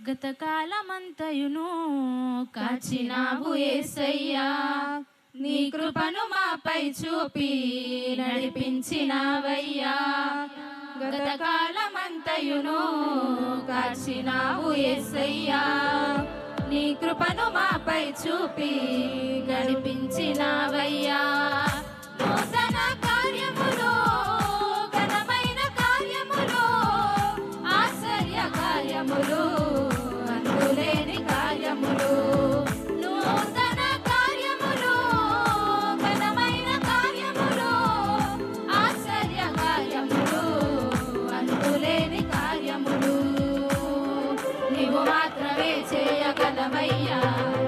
గతకాలమంతయును కాచినావు యేసయ్యా, నీ కృపను మాపై చూపి నడిపించినావయ్యా. గతకాలమంతయును కాచినావు యేసయ్యా, నీ కృపను మాపై చూపి నడిపించినావయ్యా. నూతన కార్యములు, ఘనమైన కార్యములు, ఆశ్చర్య కార్యములు, అంతులేని కార్యములు, నూతన కార్యములు, ఘనమైన కార్యములు, ఆశ్చర్య కార్యములు, అంతులేని కార్యములు నీవు మాత్రమే చేయగలవయ్యా.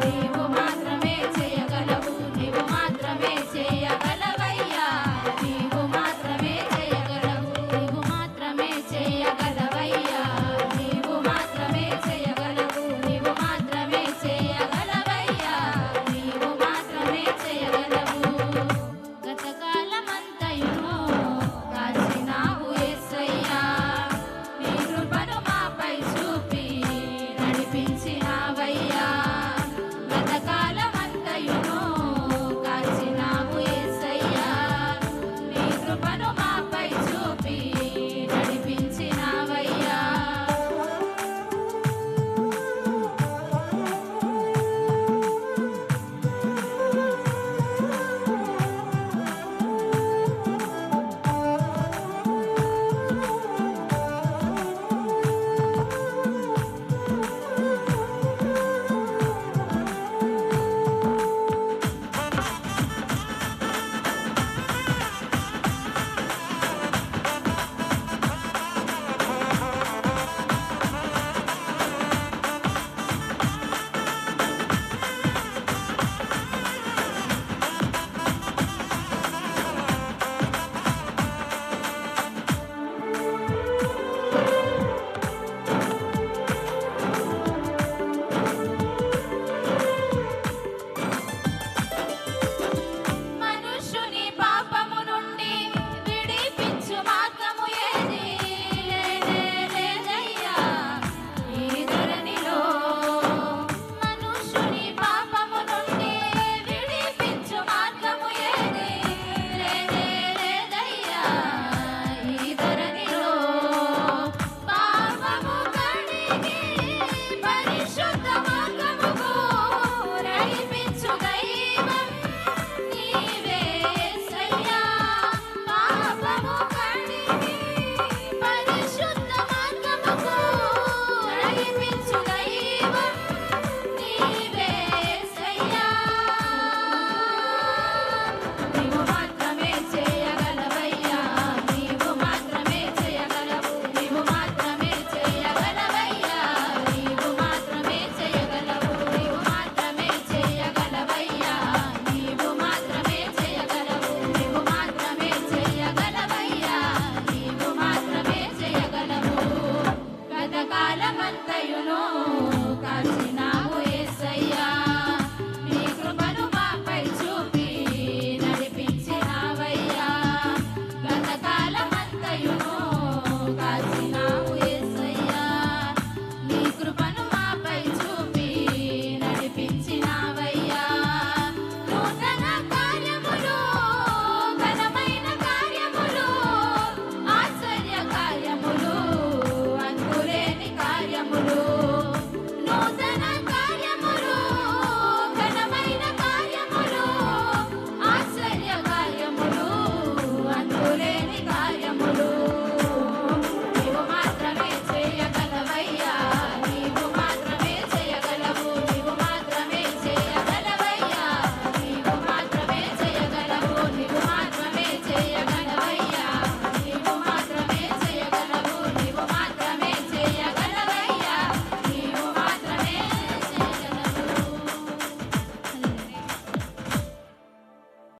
నీవు మాత్రమే చేయగలవు, నీవు మాత్రమే చేయగలవయ్యా. నీవు మాత్రమే చేయగలవు, నీవు మాత్రమే చేయగలవయ్యా. నీవు మాత్రమే చేయగలవు, నీవు మాత్రమే చేయగలవయ్యా. నీవు మాత్రమే చేయగలవు. గతకాలమంతయును కాచినావు యేసయ్యా, నీ కృపను మాపై చూపి నడిపించినావయ్యా. గతకాలమంతయును కాచినావు యేసయ్యా, నీ కృపను మాపై చూపి నడిపించినావయ్యా. మనుష్యుని పాపము నుండి విడిపించు మార్గము ఏది లేదయ్యా ఈ ధరణిలో. మనుష్యుని పాపము నుండి విడిపించు మార్గము ఏది లేదయ్యా ఈ ధరణిలో. పాపము కడిగి పరిశుద్ధ మార్గముకు నడిపించు దైవం నీవే యేసయ్యా. పాపము కడిగి పరిశుద్ధ మార్గముకు నడిపించు దైవం నీవే యేసయ్యా. నీవు మాత్రమే చేయగలవయ్యా. నీవు మాత్రమే చేయగలవు, నీవు మాత్రమే చేయగలవయ్యా. నీవు మాత్రమే చేయగలవు, నీవు మాత్రమే చేయగలవయ్యా. నీవు మాత్రమే చేయగలవు, నీవు మాత్రమే చేయగలవయ్యా. నీవు మాత్రమే చేయగలవు. గతకాలమంతయును కాచి